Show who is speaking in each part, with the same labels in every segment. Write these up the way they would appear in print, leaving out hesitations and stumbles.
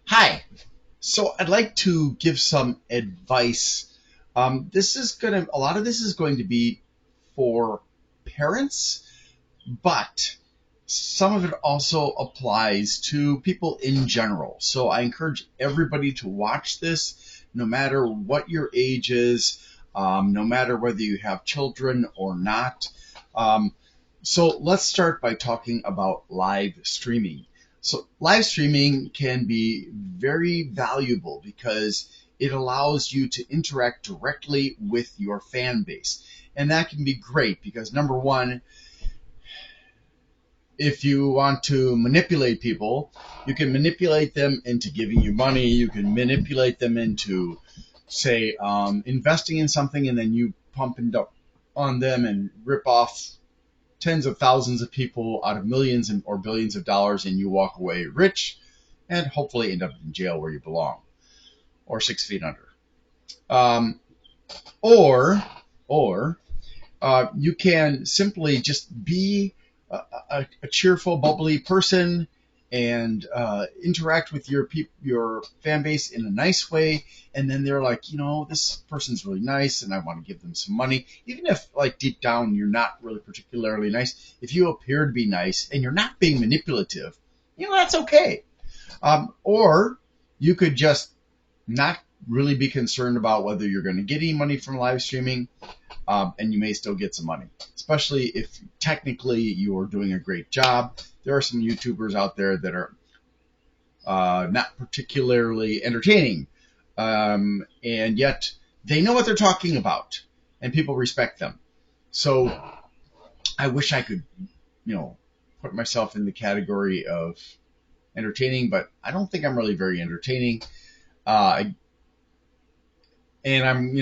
Speaker 1: Hi. So I'd like to give some advice. A lot of this is going to be for parents, but some of it also applies to people in general. So I encourage everybody to watch this, no matter what your age is, no matter whether you have children or not. Um, so let's start by talking about live streaming. So live streaming can be very valuable because it allows you to interact directly with your fan base. And that can be great because number one, if you want to manipulate people, you can manipulate them into giving you money. You can manipulate them into, say, investing in something, and then you pump and dump on them and rip off tens of thousands of people out of millions or billions of dollars, and you walk away rich and hopefully end up in jail where you belong or 6 feet under. Um, or, or you can simply just be a cheerful, bubbly person and interact with your fan base in a nice way, and then they're like, this person's really nice, and I want to give them some money, even if like deep down you're not really particularly nice. If you appear to be nice and you're not being manipulative, that's okay. Or you could just not really be concerned about whether you're going to get any money from live streaming, and you may still get some money, especially if technically you are doing a great job. There are some YouTubers out there that are not particularly entertaining, and yet they know what they're talking about, and people respect them. So I wish I could, put myself in the category of entertaining, but I don't think I'm really very entertaining. Uh, and I'm,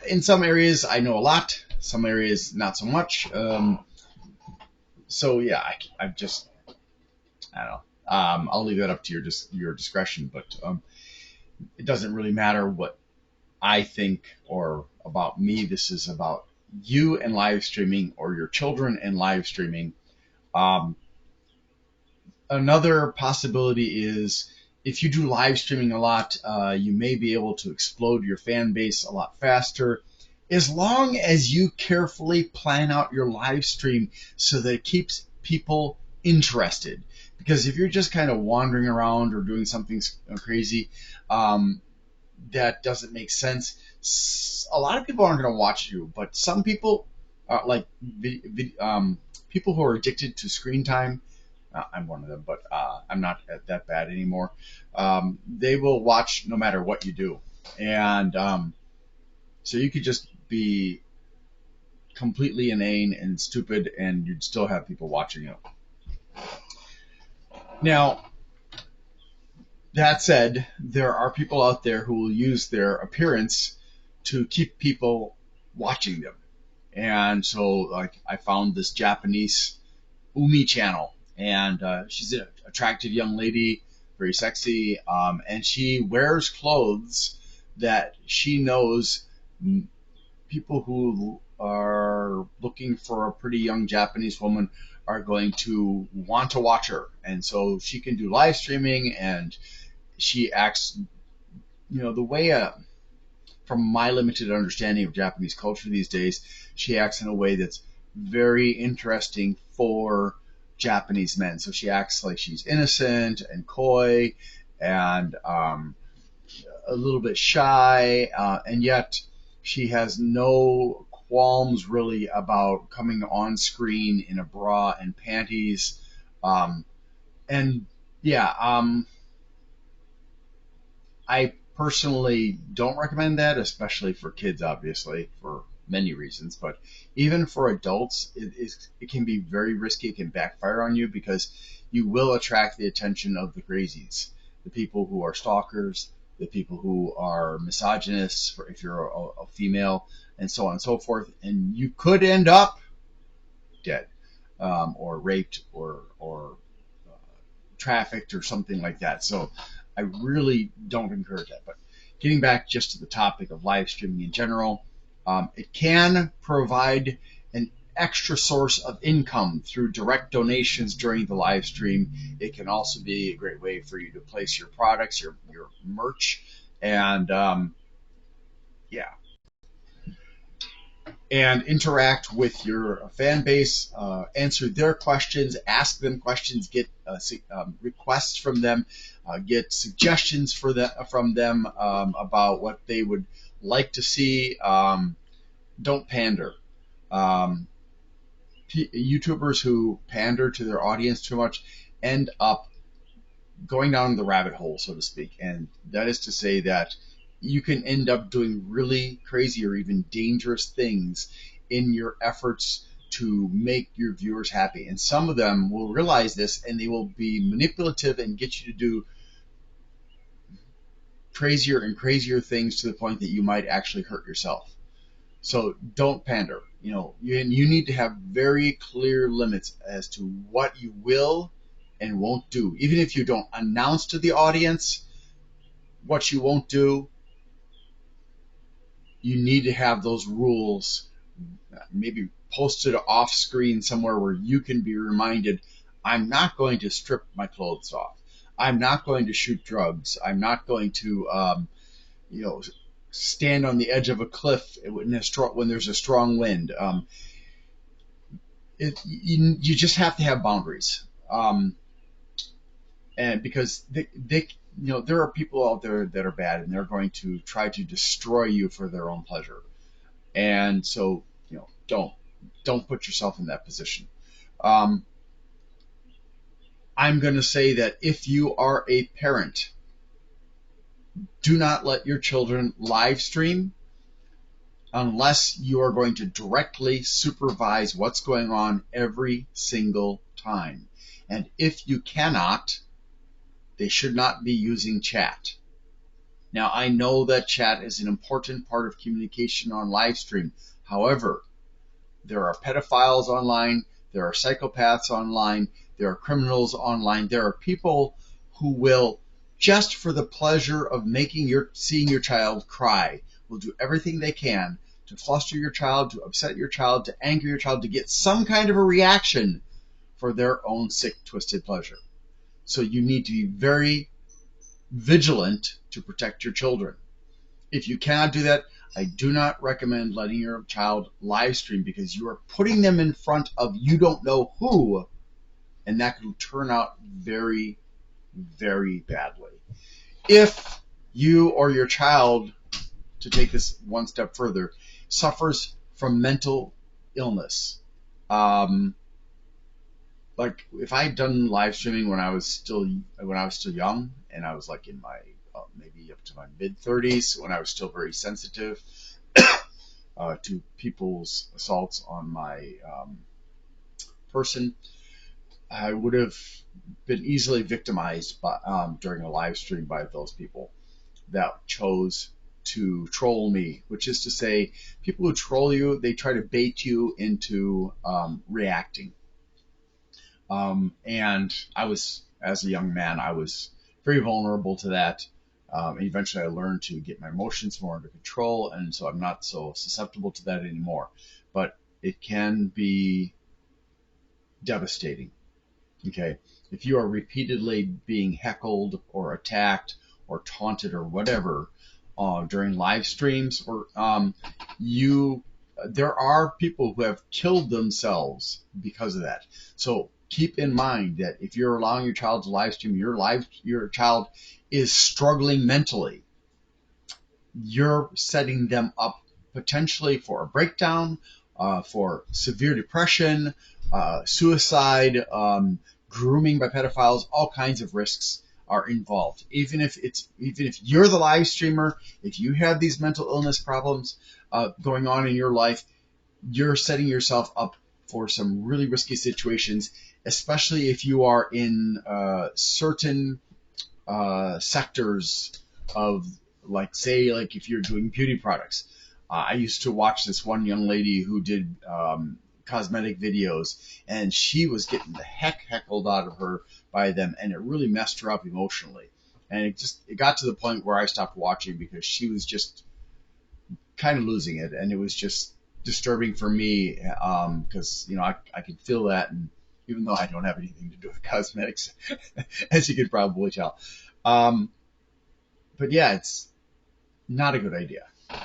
Speaker 1: in some areas I know a lot, some areas not so much. So yeah, I'm just, I don't know. I'll leave that up to your discretion, but it doesn't really matter what I think or about me. This is about you and live streaming, or your children and live streaming. Um, Another possibility is if you do live streaming a lot, you may be able to explode your fan base a lot faster, as long as you carefully plan out your live stream so that it keeps people interested. Because if you're just kind of wandering around or doing something crazy, um, that doesn't make sense, a lot of people aren't going to watch you, but some people, like people who are addicted to screen time, I'm one of them, but I'm not that bad anymore. They will watch no matter what you do, and so you could just be completely inane and stupid, and you'd still have people watching you. Now, that said, there are people out there who will use their appearance to keep people watching them, and so like I found this Japanese Umi channel, and she's an attractive young lady, very sexy, and she wears clothes that she knows people who are looking for a pretty young Japanese woman are going to want to watch her, and so she can do live streaming, and she acts, the way from my limited understanding of Japanese culture these days, she acts in a way that's very interesting for Japanese men. So she acts like she's innocent and coy and a little bit shy, and yet she has no qualms really about coming on screen in a bra and panties. And yeah, I personally don't recommend that, especially for kids, obviously, for many reasons. But even for adults, it can be very risky. It can backfire on you because you will attract the attention of the crazies, the people who are stalkers, the people who are misogynists, if you're a female, and so on and so forth. And you could end up dead, or raped, or trafficked or something like that. So I really don't encourage that. But getting back just to the topic of live streaming in general, it can provide an extra source of income through direct donations during the live stream. It can also be a great way for you to place your products, your merch, and yeah, and interact with your fan base, answer their questions, ask them questions, get requests from them, get suggestions from them about what they would like to see. Don't pander. Um, YouTubers who pander to their audience too much end up going down the rabbit hole, so to speak. And that is to say that you can end up doing really crazy or even dangerous things in your efforts to make your viewers happy. And some of them will realize this and they will be manipulative and get you to do crazier and crazier things to the point that you might actually hurt yourself. So don't pander. You need to have very clear limits as to what you will and won't do. Even if you don't announce to the audience what you won't do, you need to have those rules maybe posted off screen somewhere where you can be reminded, I'm not going to strip my clothes off. I'm not going to shoot drugs. I'm not going to, stand on the edge of a cliff when there's a strong wind. You just have to have boundaries. And because there are people out there that are bad and they're going to try to destroy you for their own pleasure. And so, don't put yourself in that position. I'm going to say that if you are a parent, do not let your children live stream unless you are going to directly supervise what's going on every single time. And if you cannot, they should not be using chat. Now, I know that chat is an important part of communication on live stream. However, there are pedophiles online, there are psychopaths online, there are criminals online, there are people who will, just for the pleasure of seeing your child cry, will do everything they can to fluster your child, to upset your child, to anger your child, to get some kind of a reaction for their own sick, twisted pleasure. So you need to be very vigilant to protect your children. If you cannot do that, I do not recommend letting your child live stream because you are putting them in front of you don't know who, and that could turn out very, very badly. If you or your child, to take this one step further, suffers from mental illness, like if I had done live streaming when I was still young, and I was like in my maybe up to my mid-30s, when I was still very sensitive to people's assaults on my person, I would have been easily victimized during a live stream by those people that chose to troll me, which is to say, people who troll you, they try to bait you into reacting. And I was, as a young man, I was very vulnerable to that. Eventually I learned to get my emotions more under control, and so I'm not so susceptible to that anymore. But it can be devastating. Okay, if you are repeatedly being heckled or attacked or taunted or whatever during live streams, or there are people who have killed themselves because of that. So keep in mind that if you're allowing your child to live stream, your child is struggling mentally. You're setting them up potentially for a breakdown, for severe depression, suicide, grooming by pedophiles. All kinds of risks are involved. Even if you're the live streamer, if you have these mental illness problems going on in your life, you're setting yourself up for some really risky situations, especially if you are in certain sectors of, like if you're doing beauty products. I used to watch this one young lady who did cosmetic videos, and she was getting the heck heckled out of her by them, and it really messed her up emotionally. And it got to the point where I stopped watching because she was just kind of losing it, and it was just disturbing for me, because I can feel that, and even though I don't have anything to do with cosmetics, as you could probably tell. Um, but yeah, it's not a good idea.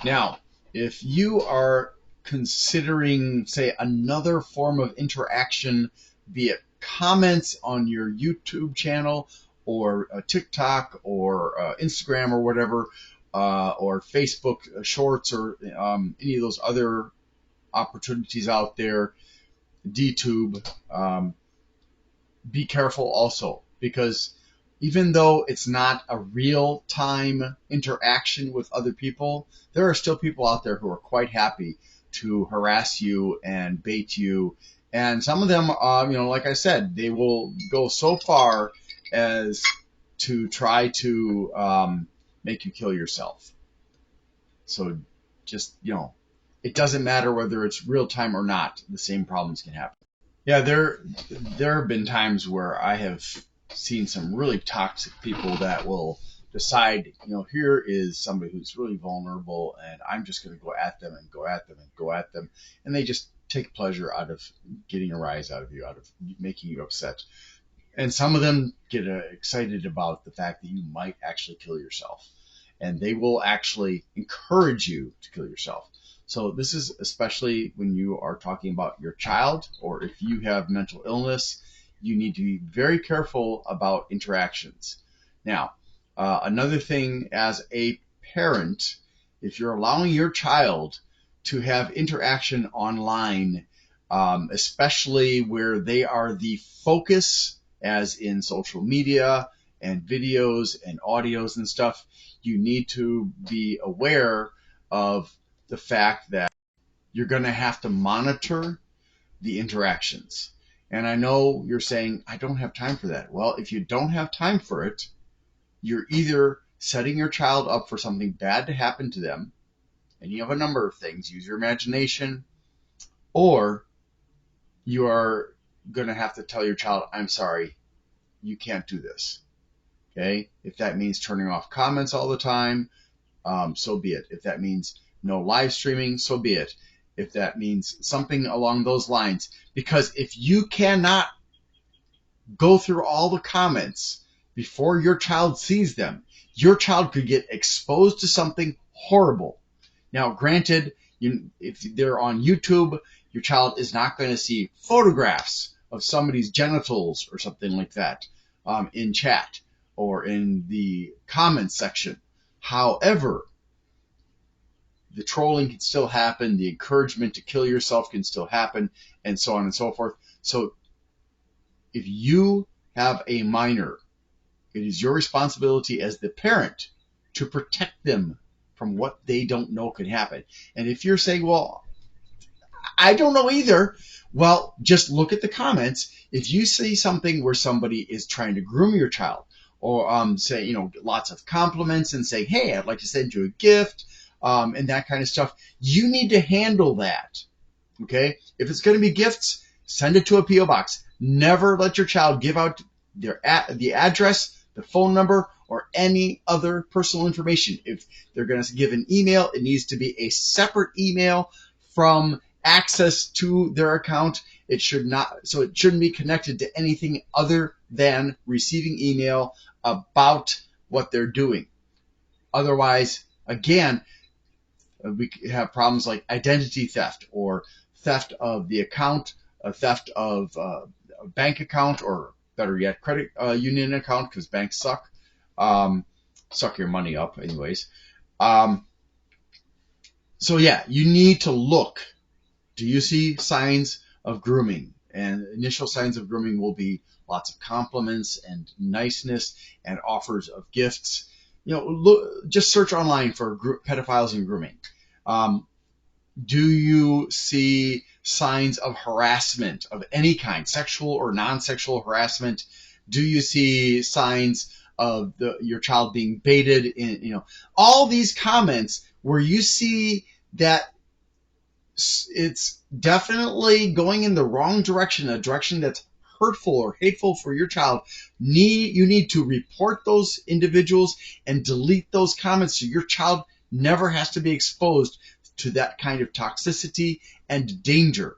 Speaker 1: Now, if you are considering, say, another form of interaction, be it comments on your YouTube channel or TikTok or Instagram or whatever, or Facebook Shorts or any of those other opportunities out there, DTube, be careful also, because even though it's not a real time interaction with other people, there are still people out there who are quite happy to harass you and bait you. And some of them, like I said, they will go so far as to try to make you kill yourself. So just, it doesn't matter whether it's real time or not, the same problems can happen. Yeah, there have been times where I have seen some really toxic people that will decide, here is somebody who's really vulnerable, and I'm just going to go at them and go at them and go at them, and they just take pleasure out of getting a rise out of you, out of making you upset. And some of them get excited about the fact that you might actually kill yourself, and they will actually encourage you to kill yourself. So this is especially when you are talking about your child, or if you have mental illness, you need to be very careful about interactions. Now, another thing as a parent, if you're allowing your child to have interaction online, especially where they are the focus, as in social media and videos and audios and stuff, you need to be aware of the fact that you're going to have to monitor the interactions. And I know you're saying, I don't have time for that. Well, if you don't have time for it, you're either setting your child up for something bad to happen to them, and you have a number of things, use your imagination, or you are going to have to tell your child, I'm sorry, you can't do this. Okay? If that means turning off comments all the time, so be it. If that means no live streaming, so be it. If that means something along those lines. Because if you cannot go through all the comments before your child sees them, your child could get exposed to something horrible. Now, granted, if they're on YouTube, your child is not going to see photographs of somebody's genitals or something like that in chat or in the comments section. However, the trolling can still happen, the encouragement to kill yourself can still happen, and so on and so forth. So if you have a minor, it is your responsibility as the parent to protect them from what they don't know can happen. And if you're saying, well, I don't know either, well, just look at the comments. If you see something where somebody is trying to groom your child, or say, lots of compliments and say, hey, I'd like to send you a gift, and that kind of stuff, you need to handle that. Okay? If it's going to be gifts, send it to a P.O. box. Never let your child give out the address, the phone number, or any other personal information. If they're going to give an email, it needs to be a separate email from access to their account. It shouldn't be connected to anything other than receiving email about what they're doing. Otherwise, again, we have problems like identity theft or theft of the account, theft of a bank account, or better yet, credit union account, because banks suck. Suck your money up anyways. So yeah, you need to look. Do you see signs of grooming? And initial signs of grooming will be lots of compliments and niceness and offers of gifts. Just search online for pedophiles and grooming. Do you see signs of harassment of any kind, sexual or non-sexual harassment? Do you see signs of your child being baited in, all these comments where you see that it's definitely going in the wrong direction, a direction that's hurtful or hateful for your child, you need to report those individuals and delete those comments so your child never has to be exposed to that kind of toxicity and danger,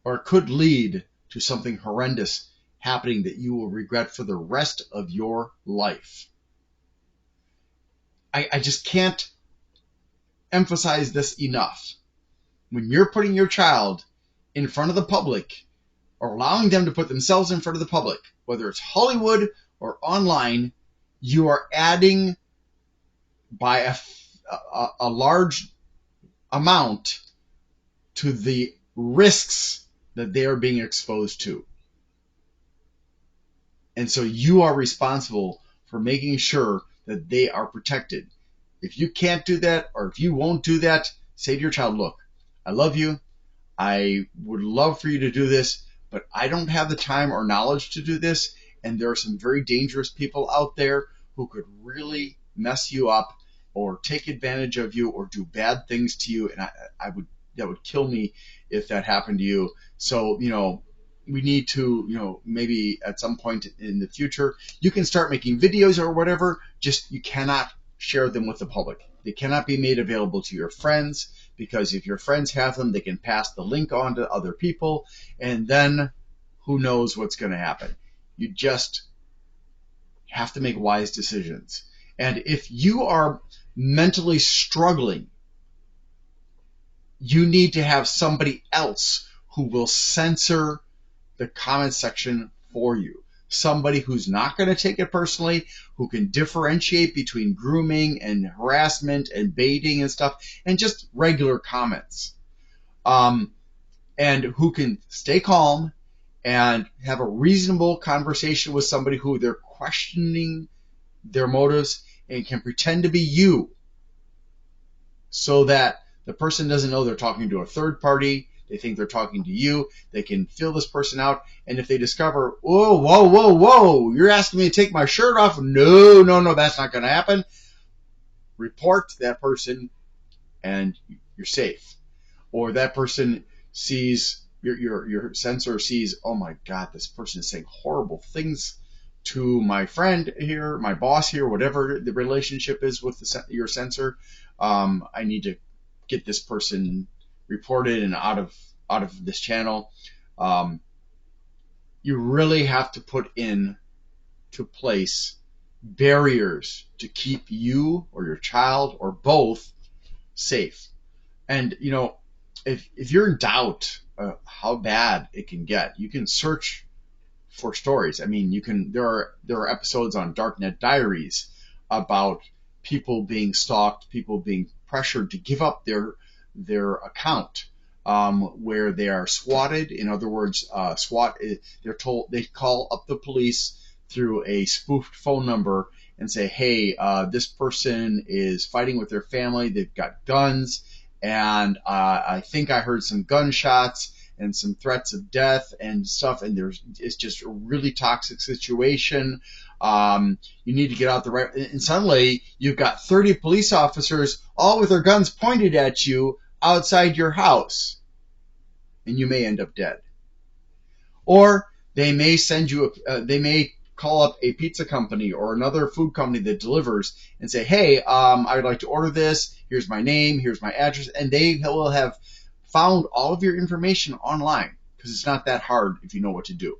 Speaker 1: or it could lead to something horrendous happening that you will regret for the rest of your life. I just can't emphasize this enough. When you're putting your child in front of the public, or allowing them to put themselves in front of the public, whether it's Hollywood or online, you are adding by a large amount to the risks that they are being exposed to. And so you are responsible for making sure that they are protected. If you can't do that, or if you won't do that, say to your child, look, I love you. I would love for you to do this, but I don't have the time or knowledge to do this. And there are some very dangerous people out there who could really mess you up or take advantage of you or do bad things to you. And that would kill me if that happened to you. So, we need to, maybe at some point in the future, you can start making videos or whatever, just you cannot share them with the public. They cannot be made available to your friends, because if your friends have them, they can pass the link on to other people, and then who knows what's going to happen. You just have to make wise decisions. And if you are mentally struggling, you need to have somebody else who will censor the comment section for you. Somebody who's not going to take it personally, who can differentiate between grooming and harassment and baiting and stuff, and just regular comments. And who can stay calm and have a reasonable conversation with somebody who they're questioning their motives and can pretend to be you, so that the person doesn't know they're talking to a third party. They think they're talking to you. They can feel this person out. And if they discover, whoa, you're asking me to take my shirt off? No, that's not going to happen. Report that person and you're safe. Or that person sees, your sensor sees, oh my God, this person is saying horrible things to my friend here, my boss here, whatever the relationship is with your sensor. I need to get this person reported and out of this channel. You really have to put in to place barriers to keep you or your child or both safe. And if you're in doubt how bad it can get, you can search for stories. I mean, there are episodes on Darknet Diaries about people being stalked, people being pressured to give up their account, where they are swatted. In other words, they're told, they call up the police through a spoofed phone number and say, hey, this person is fighting with their family. They've got guns, and I think I heard some gunshots and some threats of death and stuff. And it's just a really toxic situation. You need to get out the right. And suddenly you've got 30 police officers, all with their guns pointed at you outside your house, and you may end up dead. Or they may send you they may call up a pizza company or another food company that delivers and say, hey, I would like to order this. Here's my name. Here's my address. And they will have found all of your information online, because it's not that hard if you know what to do.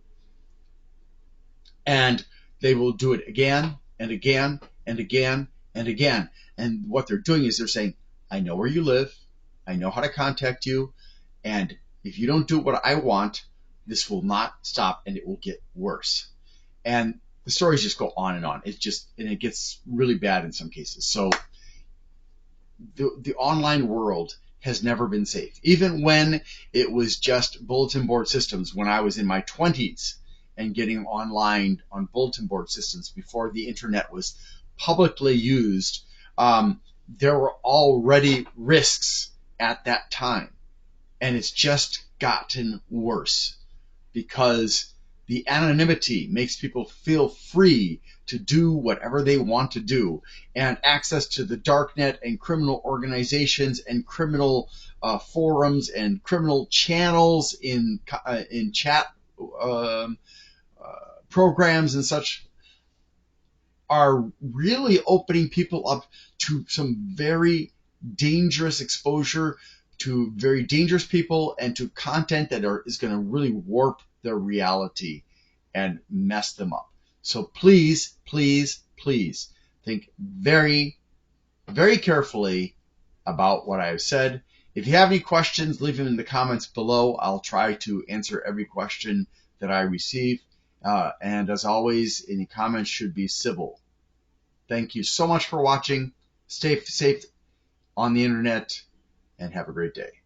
Speaker 1: And they will do it again and again and again and again. And what they're doing is they're saying, I know where you live. I know how to contact you. And if you don't do what I want, this will not stop, and it will get worse. And the stories just go on. And it gets really bad in some cases. So the online world has never been safe. Even when it was just bulletin board systems, when I was in my 20s and getting online on bulletin board systems before the internet was publicly used, there were already risks at that time. And it's just gotten worse, because the anonymity makes people feel free to do whatever they want to do, and access to the darknet and criminal organizations and criminal forums and criminal channels in chat programs and such are really opening people up to some very dangerous exposure to very dangerous people and to content that is going to really warp their reality and mess them up. So please, please, please think very, very carefully about what I have said. If you have any questions, leave them in the comments below. I'll try to answer every question that I receive. And as always, any comments should be civil. Thank you so much for watching. Stay safe on the internet and have a great day.